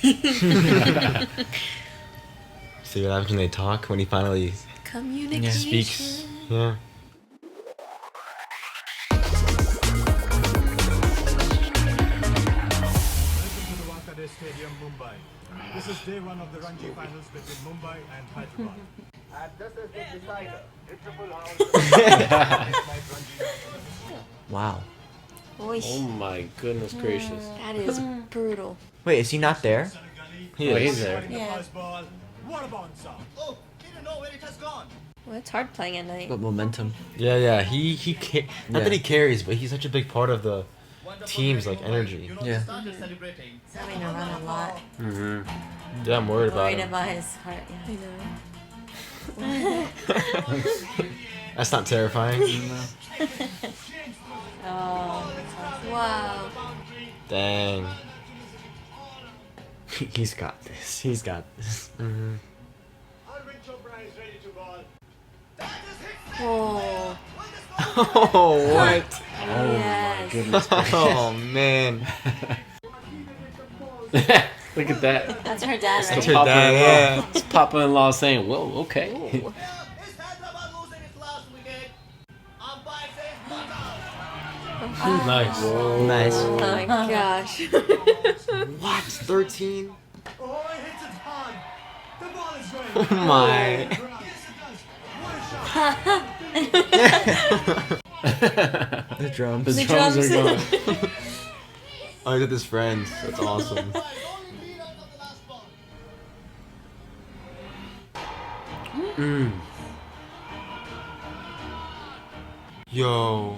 See what happens when they talk, when he finally Communication. speaks. Yeah. Stadium, Mumbai. This is day one of the Ranji finals between Mumbai and Hyderabad. And this is the decider. Wow. Oh my goodness gracious. That is brutal. Wait, is he not there? He's there. Yeah. What a bouncer! Oh, he didn't know where it has gone. Well, it's hard playing at night. But momentum. Yeah. He not that he carries, but he's such a big part of the team's like energy. Yeah. He's having to run a lot. Yeah, I'm worried about Worried him. about his heart. Yeah. That's not terrifying. Oh. Wow. Dang. He's got this. He's got this. Whoa. Oh, what? Oh Yes. my goodness gracious. Oh, man. Look at that. That's her dad, That's right? her dad, yeah. His papa-in-law saying, "Whoa, okay." Ooh. Nice. Nice. Oh my gosh. What? 13? Oh, he hits it hard. The ball is going. Oh, my. The drums. The The drums drums. are going. Oh, he's with his friends. That's awesome. Yo.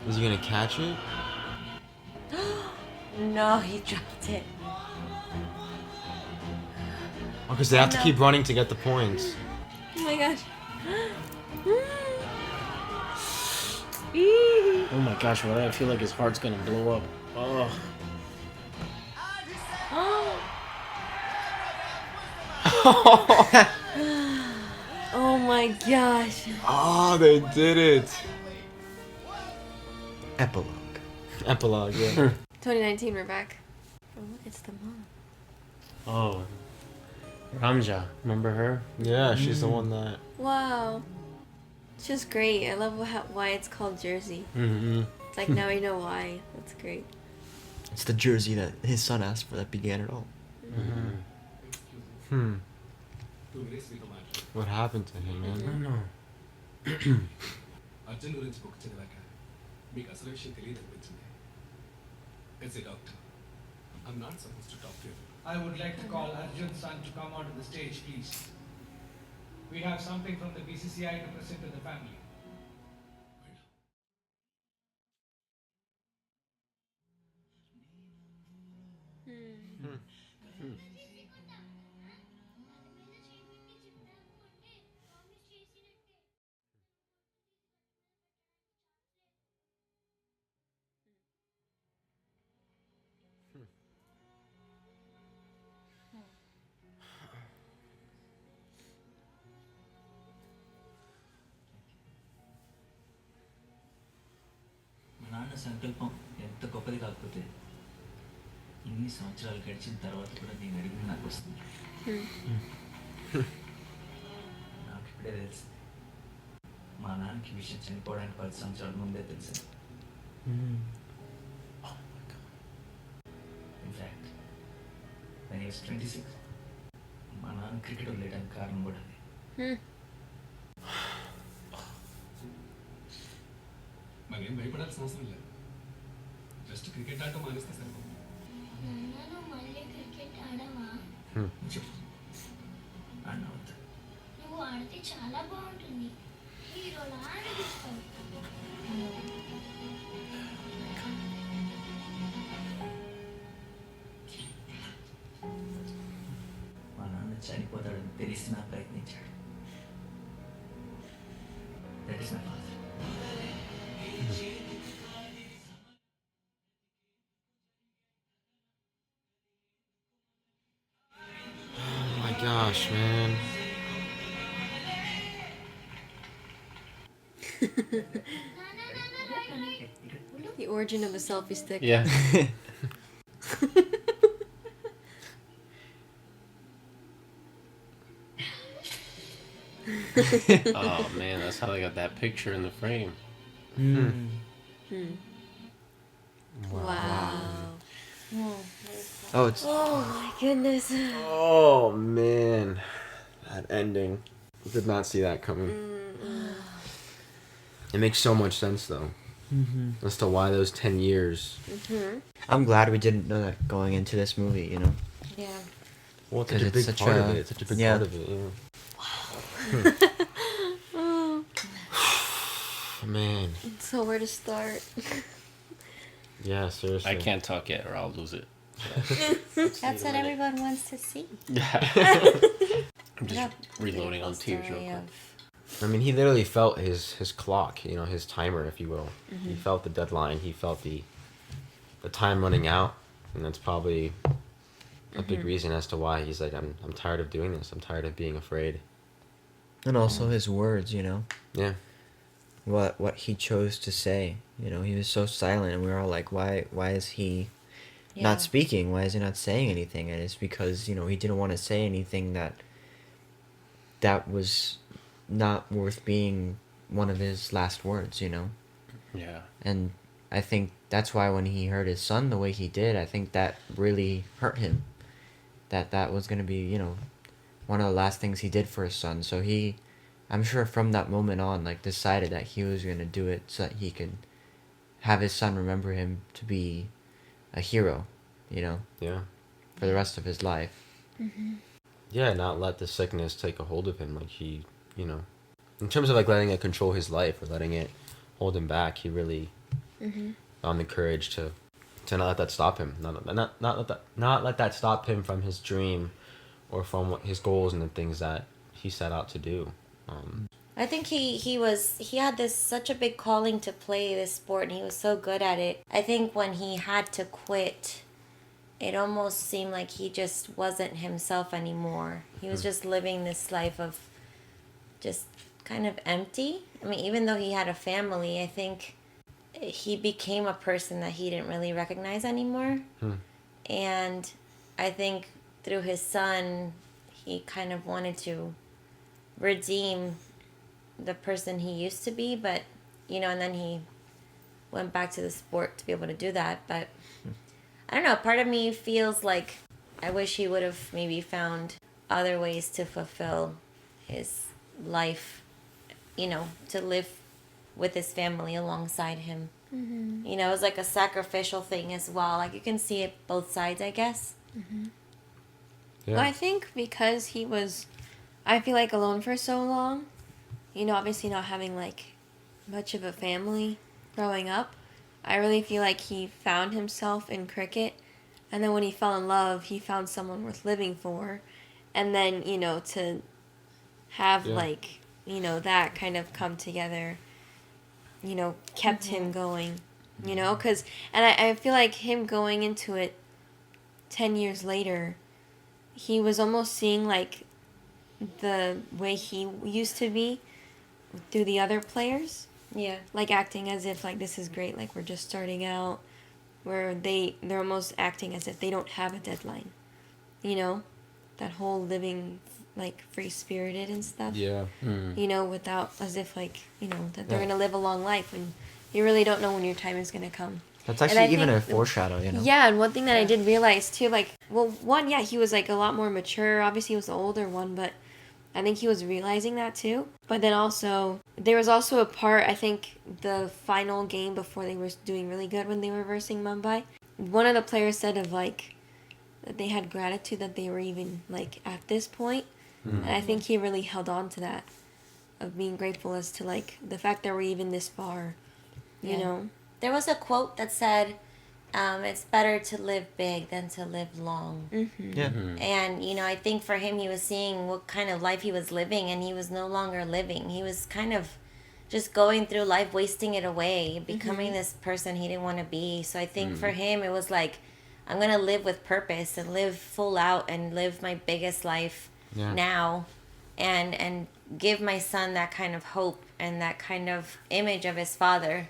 Is he gonna catch it? No, he dropped it. Oh, because they have to keep running to get the points. Oh my gosh. Oh my gosh, what I feel like his heart's gonna blow up. Oh. Oh my gosh. Oh, they did it. Epilogue. Epilogue, yeah. 2019, we're back. Oh, it's the mom. Oh. Ramja, remember her? Yeah, she's the one that. Wow. It's just great. I love why it's called Jersey. Mm-hmm. It's like now we know why. That's great. It's the jersey that his son asked for that began it all. What happened to him, I man? don't know. Arjun గురించి book చదివాక మీకు అసలు విషయం తెలియదు అనిపించింది as a doctor I'm not suppose to talk to you I would like to call Arjun's son to come onto the stage, please. We have something from the BCCI to present to the family. మా నాన్న సంకల్పం ఎంత గొప్పది కాకపోతే ఇన్ని సంవత్సరాలు గడిచిన తర్వాత కూడా నేను అడిగింది నాకు వస్తుంది. నాకు ఇప్పుడే తెలుసు మా నాన్నకి ఈ విషయం చనిపోవడానికి 10 సంవత్సరాల ముందే తెలుసు. ఇన్ఫ్యాక్ట్ when he was 26 మా నాన్న క్రికెట్ వదిలేయడానికి కారణం కూడా అదే. మరేం భయపడాల్సిన అవసరం లేదు జస్ట్ క్రికెట్ ఆడటం మానేస్తే సరిపోతుంది నాన్న మళ్ళీ క్రికెట్ ఆడవా? చెప్పు అన్న అవుతా. నువ్వు ఆడితే చాలా బాగుంటుంది. హీరోలా అనిపిస్తావు. మా నాన్న చనిపోతాడని తెలిసినా ప్రయత్నించాడు. That is my father. Oh my gosh, man. The origin of the selfie stick. Yeah. Oh man, that's how they got that picture in the frame. Wow. Oh, it's Oh my goodness. Oh man, that ending. Did not see that coming. It makes so much sense though, as to why those 10 years. I'm glad we didn't know that going into this movie, you know. Yeah. Well, it's such a 'Cause big it's part such of a- it. It's such a big yeah. part of it. Yeah. Man. So where to start? Yeah, seriously. I can't talk yet, or I'll lose it. That's what everyone wants to see. I'm just reloading on tears real quick. I mean, he literally felt his clock, you know, his timer, if you will. He felt the deadline. He felt the time running out, and that's probably a big reason as to why he's like, I'm tired of doing this. I'm tired of being afraid. And also his words, you know. Yeah. What he chose to say. You know, he was so silent, and we were all like, why is he not speaking? Why is he not saying anything? And it's because, you know, he didn't want to say anything that was not worth being one of his last words, you know. Yeah. And I think that's why when he heard his son the way he did, I think that really hurt him. That was going to be, you know, one of the last things he did for his son. So I'm sure from that moment on, like, decided that he was going to do it so that he could have his son remember him to be a hero, you know, Yeah. for the rest of his life. Yeah, not let the sickness take a hold of him. Like, he, you know, in terms of like letting it control his life or letting it hold him back, he really found the courage to not let that stop him. Not let that stop him from his dream or from his goals and the things that he set out to do. I think he had this such a big calling to play this sport, and he was so good at it. I think when he had to quit, it almost seemed like he just wasn't himself anymore. He was just living this life of just kind of empty. I mean, even though he had a family, I think he became a person that he didn't really recognize anymore. And I think through his son, he kind of wanted to redeem the person he used to be, but, you know, and then he went back to the sport to be able to do that. But I don't know, part of me feels like I wish he would have maybe found other ways to fulfill his life, you know, to live with his family alongside him. You know, it was like a sacrificial thing as well. Like, you can see it both sides, I guess. Yeah. Well, I think because he was, I feel like, alone for so long, you know, obviously not having, like, much of a family growing up, I really feel like he found himself in cricket. And then when he fell in love, he found someone worth living for. And then, you know, to have, like, you know, that kind of come together, you know, kept him going, you know, and I feel like him going into it 10 years later, he was almost seeing, like, the way he used to be through the other players. Yeah. Like, acting as if, like, this is great, like, we're just starting out, where they're almost acting as if they don't have a deadline, you know? That whole living, like, free-spirited and stuff. Yeah. You know, without, as if, like, you know, that they're going to live a long life, and you really don't know when your time is going to come. That's actually even a foreshadow, you know? Yeah, and one thing that I did realize, too, like, well, one, yeah, he was, like, a lot more mature. Obviously, he was the older one, but I think he was realizing that, too. But then also, there was also a part, I think, the final game before they were doing really good when they were versing Mumbai. One of the players said of, like, that they had gratitude that they were even, like, at this point. And I think he really held on to that, of being grateful as to, like, the fact that we're even this far, you know? There was a quote that said, it's better to live big than to live long. Yeah. And, you know, I think for him, he was seeing what kind of life he was living, and he was no longer living. He was kind of just going through life, wasting it away, becoming this person he didn't want to be. So I think for him, it was like, I'm going to live with purpose and live full out and live my biggest life now, and give my son that kind of hope and that kind of image of his father.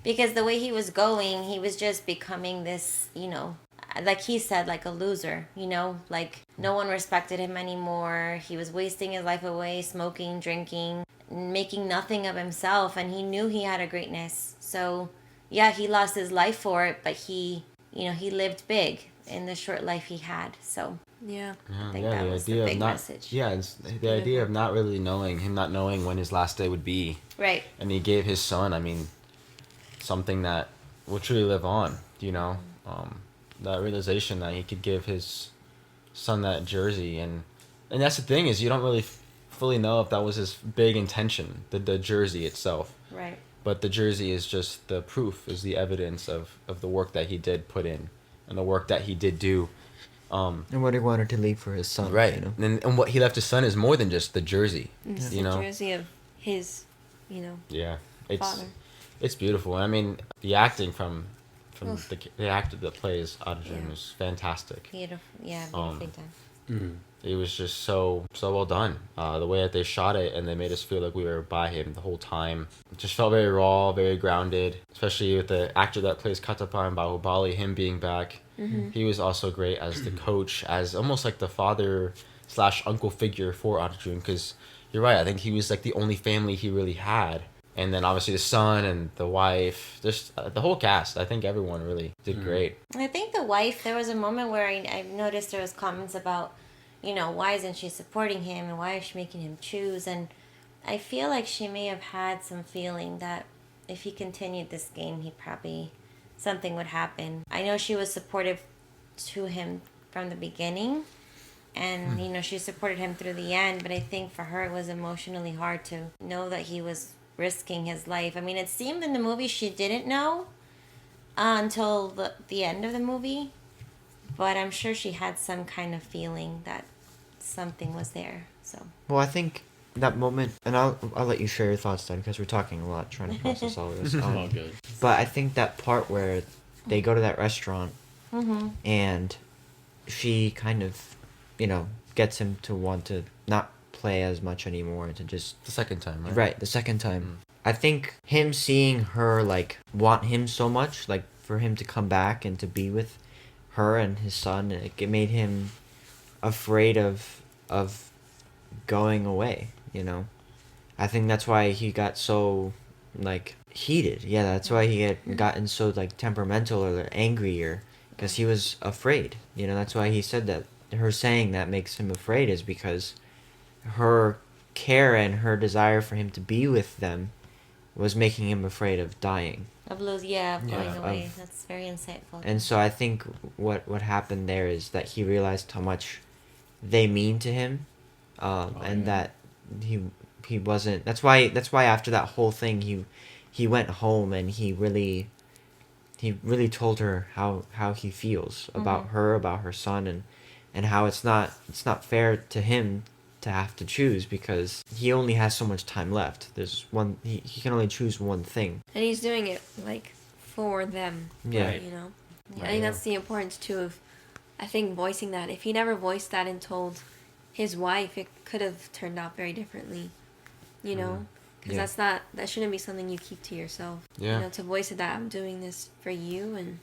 Because the way he was going, he was just becoming this, you know, like he said, like a loser, you know, like No one respected him anymore. He was wasting his life away, smoking, drinking, making nothing of himself, and he knew he had a greatness. So, yeah, he lost his life for it, but he lived big in the short life he had. So, Yeah. I think that was the big message. Yeah, it's the idea of not really knowing, not knowing when his last day would be. Right. And he gave his son, I mean, something that will truly live on, that realization that he could give his son that jersey. And that's the thing, is you don't really fully know if that was his big intention, the jersey itself. Right. But the jersey is just the proof, is the evidence of the work that he did put in and the work that he did do. And what he wanted to leave for his son. Right. You know? And what he left his son is more than just the jersey. It's you the know? jersey of his, Yeah. father. It's beautiful. I mean, the acting from the actor that plays Arjun is fantastic. Beautiful. Yeah, beautifully done. Mm. It was just so well done. The way that they shot it, and they made us feel like we were by him the whole time. It just felt very raw, very grounded. Especially with the actor that plays Katappa in Bahubali, him being back. Mm-hmm. He was also great as the coach, as almost like the father/uncle figure for Arjun. Because you're right, I think he was like the only family he really had. And then obviously the son and the wife, just the whole cast. I think everyone really did great. I think the wife, there was a moment where I noticed there was comments about, why isn't she supporting him and why is she making him choose? And I feel like she may have had some feeling that if he continued this game, something would happen. I know she was supportive to him from the beginning, and, she supported him through the end, but I think for her it was emotionally hard to know that he was risking his life. I mean, it seemed in the movie she didn't know until the end of the movie, but I'm sure she had some kind of feeling that something was there. So. Well, I think that moment, and I'll let you share your thoughts then, because we're talking a lot, trying to process all of this. All good. But I think that part where they go to that restaurant, and she kind of, gets him to want to not play as much anymore, and to just The second time, right? Right, the second time. I think him seeing her, want him so much, for him to come back and to be with her and his son, it made him afraid of going away, I think that's why he got so, heated. Yeah, that's why he had gotten so, temperamental or angrier, because he was afraid. That's why he said that. Her saying that makes him afraid is because her care and her desire for him to be with them was making him afraid of dying. Of going away. That's very insightful. And so I think what happened there is that he realized how much they mean to him, that he wasn't. That's why after that whole thing he went home and he really told her how he feels about her, about her son, and how it's not fair to him to have to choose, because he only has so much time left. There's one, he can only choose one thing. And he's doing it, for them. Yeah. Right. I think that's the importance, too, of, I think, voicing that. If he never voiced that and told his wife, it could have turned out very differently, Because that shouldn't be something you keep to yourself. Yeah. To voice it that I'm doing this for you, and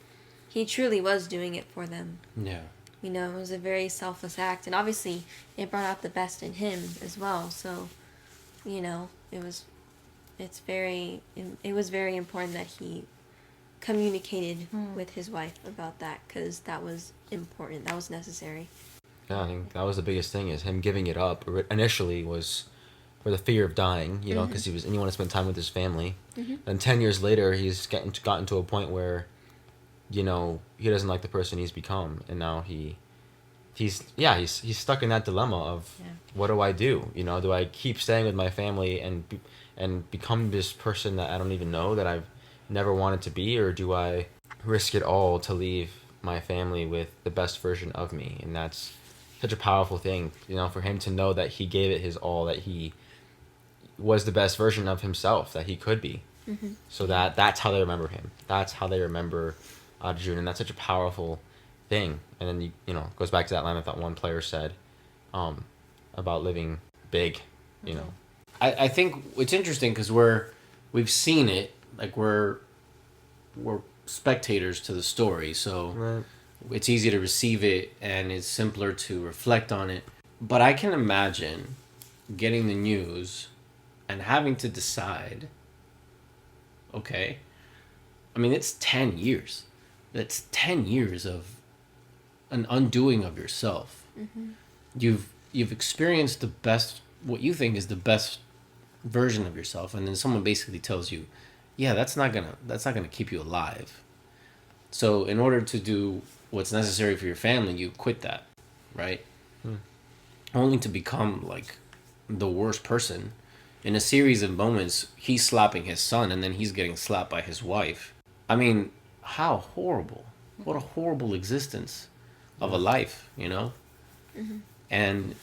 he truly was doing it for them. Yeah. It was a very selfless act, and obviously it brought out the best in him as well. So, it was very important that he communicated with his wife about that, because that was important. That was necessary. Yeah, I think that was the biggest thing, is him giving it up. Initially was for the fear of dying, because he wanted to spend time with his family. And 10 years later, he's gotten to a point where, he doesn't like the person he's become, and now he's stuck in that dilemma of what do I do? Do I keep staying with my family and become this person that I don't even know, that I've never wanted to be, or do I risk it all to leave my family with the best version of me? And that's such a powerful thing, for him to know that he gave it his all, that he was the best version of himself that he could be. So that's how they remember him. That's how they remember Arjun, and that's such a powerful thing. And then it goes back to that line that one player said about living big. I think it's interesting because we've seen it, we're spectators to the story, so it's easy to receive it and it's simpler to reflect on it. But I can imagine getting the news and having to decide, okay, I mean, it's 10 years. That's 10 years of an undoing of yourself. Mm-hmm. You've experienced the best, what you think is the best version of yourself, and then someone basically tells you, yeah, that's not gonna keep you alive. So in order to do what's necessary for your family, you quit that, right? Only to become like the worst person. In a series of moments, he's slapping his son and then he's getting slapped by his wife. I mean, how horrible. What a horrible existence of a life, you know? Mm-hmm. And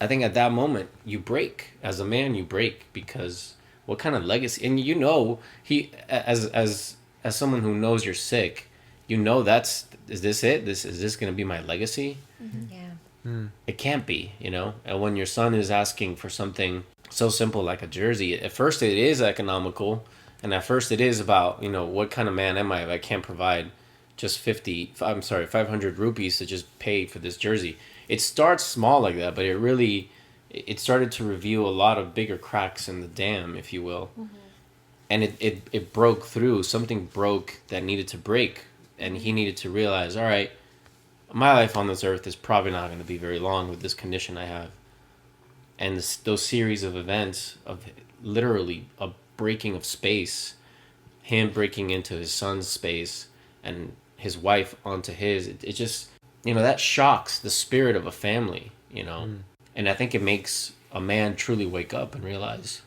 I think at that moment you break. As a man, you break, because what kind of legacy? And you know, he as someone who knows you're sick, you know, is this it? Is this gonna be my legacy? Yeah. It can't be, you know. And when your son is asking for something so simple like a jersey, at first it is economical, and at first it is about, you know, what kind of man am I if I can't provide just 500 rupees to just pay for this jersey. It starts small like that, but it started to reveal a lot of bigger cracks in the dam, if you will. And it broke through. Something broke that needed to break, and he needed to realize, all right, my life on this earth is probably not going to be very long with this condition I have. And those series of events of literally a breaking of space, him breaking into his son's space and his wife onto his, it just, you know, that shocks the spirit of a family, you know. And I think it makes a man truly wake up and realize,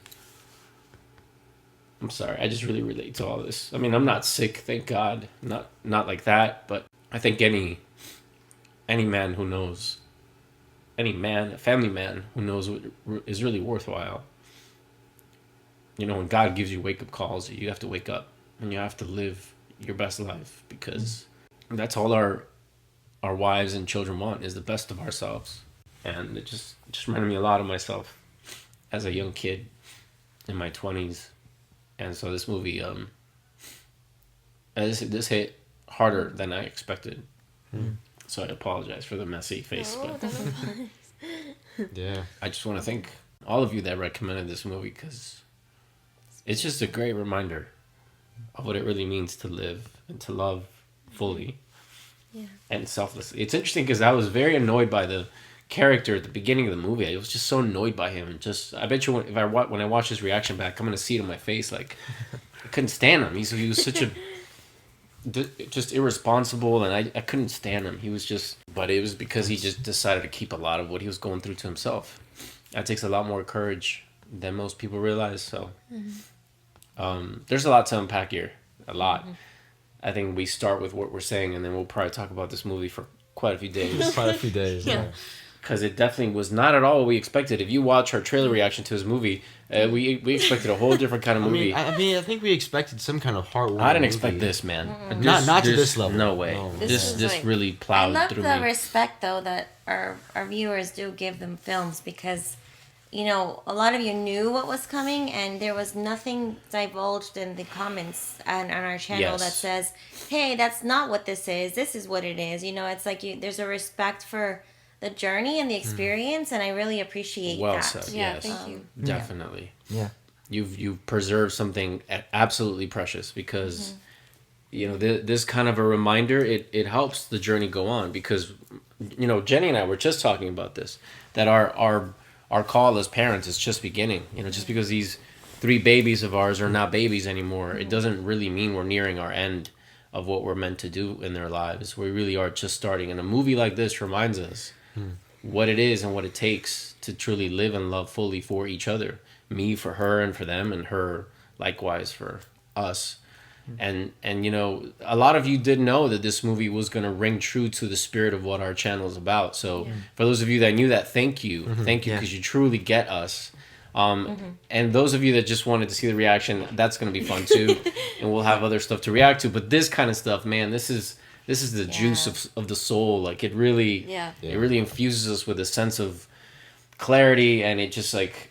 I'm sorry, I just really relate to all this. I mean, I'm not sick, thank God, not like that, but I think any man who knows, a family man who knows what is really worthwhile, you know, when God gives you wake-up calls, you have to wake up and you have to live your best life, because that's all our wives and children want, is the best of ourselves. And it just reminded me a lot of myself as a young kid in my 20s. And so this movie, this hit harder than I expected. So I apologize for the messy face, but Yeah. I just want to thank all of you that recommended this movie, because it's just a great reminder of what it really means to live and to love fully and selflessly. It's interesting because I was very annoyed by the character at the beginning of the movie. I was just so annoyed by him, and just, I bet you when I watch his reaction back, I'm gonna see it on my face. Like, I couldn't stand him. He was such a just irresponsible, and I couldn't stand him. He was just, but it was because he just decided to keep a lot of what he was going through to himself. That takes a lot more courage than most people realize. So there's a lot to unpack here, a lot. I think we start with what we're saying, and then we'll probably talk about this movie for quite a few days. Yeah. Because it definitely was not at all what we expected. If you watch our trailer reaction to his movie, we expected a whole different kind of movie. I think we expected some kind of heartwarming. I didn't expect this, man. Not to this level. No way. No. This like, really I plowed love through the me. respect, though, that our viewers do give them films, because, you know, a lot of you knew what was coming, and there was nothing divulged in the comments on our channel that says, hey, that's not what this is what it is. You know, it's like there's a respect for the journey and the experience, and I really appreciate Well that. said, Yeah, yes. thank you. Definitely. Yeah. You've preserved something absolutely precious, because you know, this kind of a reminder, it helps the journey go on, because, you know, Jenny and I were just talking about this, that our call as parents is just beginning. You know, just because these 3 babies of ours are not babies anymore, it doesn't really mean we're nearing our end of what we're meant to do in their lives. We really are just starting, and a movie like this reminds us what it is and what it takes to truly live and love fully for each other. Me for her, and for them, and her likewise for us. And you know, a lot of you did know that this movie was going to ring true to the spirit of what our channel is about. So for those of you that knew that, thank you. Thank you, because you truly get us. And those of you that just wanted to see the reaction, that's going to be fun too. And we'll have other stuff to react to. But this kind of stuff, man, this is the juice of the soul. Like, it really infuses us with a sense of clarity, and it just like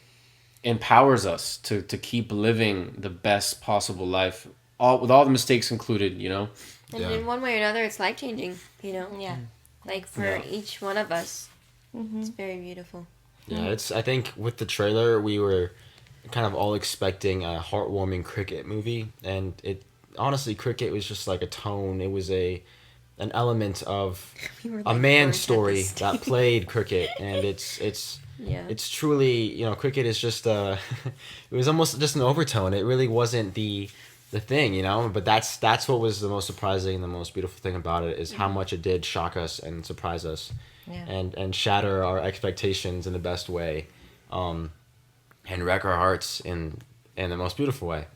empowers us to keep living the best possible life, with all the mistakes included, you know. And in one way or another, it's life changing. You know. Yeah. Like for each one of us, it's very beautiful. Yeah, it's. I think with the trailer, we were kind of all expecting a heartwarming cricket movie, and it honestly, cricket was just like a tone. It was an element of a man's story that played cricket, and it's truly, cricket is just it was almost just an overtone. It really wasn't the thing, but that's what was the most surprising and the most beautiful thing about it is how much it did shock us and surprise us, and shatter our expectations in the best way, and wreck our hearts in the most beautiful way.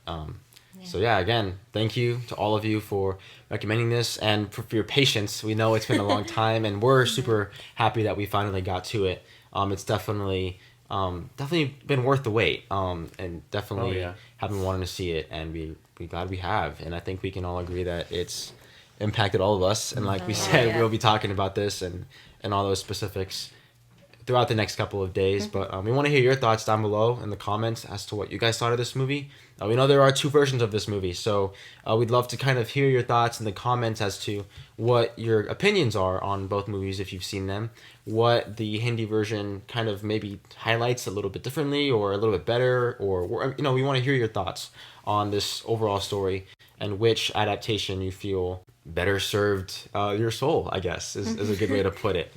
So yeah, again, thank you to all of you for recommending this and for your patience. We know it's been a long time, and we're super happy that we finally got to it. It's definitely been worth the wait, and definitely have been wanting to see it, and we glad we have. And I think we can all agree that it's impacted all of us. And like we said, we'll be talking about this and all those specifics throughout the next couple of days. But we want to hear your thoughts down below in the comments as to what you guys thought of this movie. We know there are 2 versions of this movie, so we'd love to kind of hear your thoughts in the comments as to what your opinions are on both movies if you've seen them, what the Hindi version kind of maybe highlights a little bit differently or a little bit better, or we want to hear your thoughts on this overall story and which adaptation you feel better served your soul, I guess, is a good way to put it.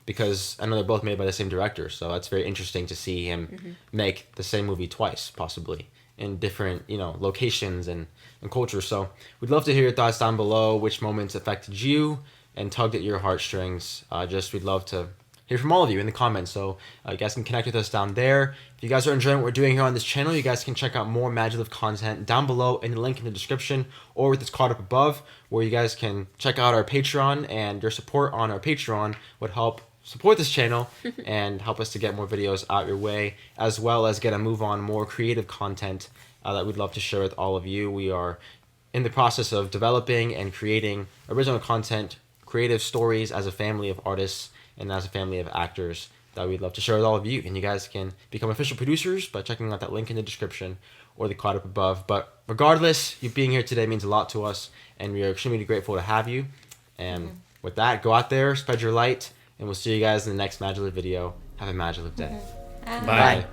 Because I know they're both made by the same director, so that's very interesting to see him make the same movie twice, possibly, in different, locations and cultures. So we'd love to hear your thoughts down below, which moments affected you and tugged at your heartstrings. We'd love to hear from all of you in the comments. So you guys can connect with us down there. If you guys are enjoying what we're doing here on this channel, you guys can check out more MaJeliv content down below in the link in the description or with this card up above, where you guys can check out our Patreon, and your support on our Patreon would help support this channel and help us to get more videos out your way, as well as get a move on more creative content that we'd love to share with all of you. We are in the process of developing and creating original content, creative stories as a family of artists and as a family of actors that we'd love to share with all of you. And you guys can become official producers by checking out that link in the description or the card up above. But regardless, you being here today means a lot to us, and we are extremely grateful to have you. And with that, go out there, spread your light, and we'll see you guys in the next MaJeliv video. Have a MaJeliv day. Bye.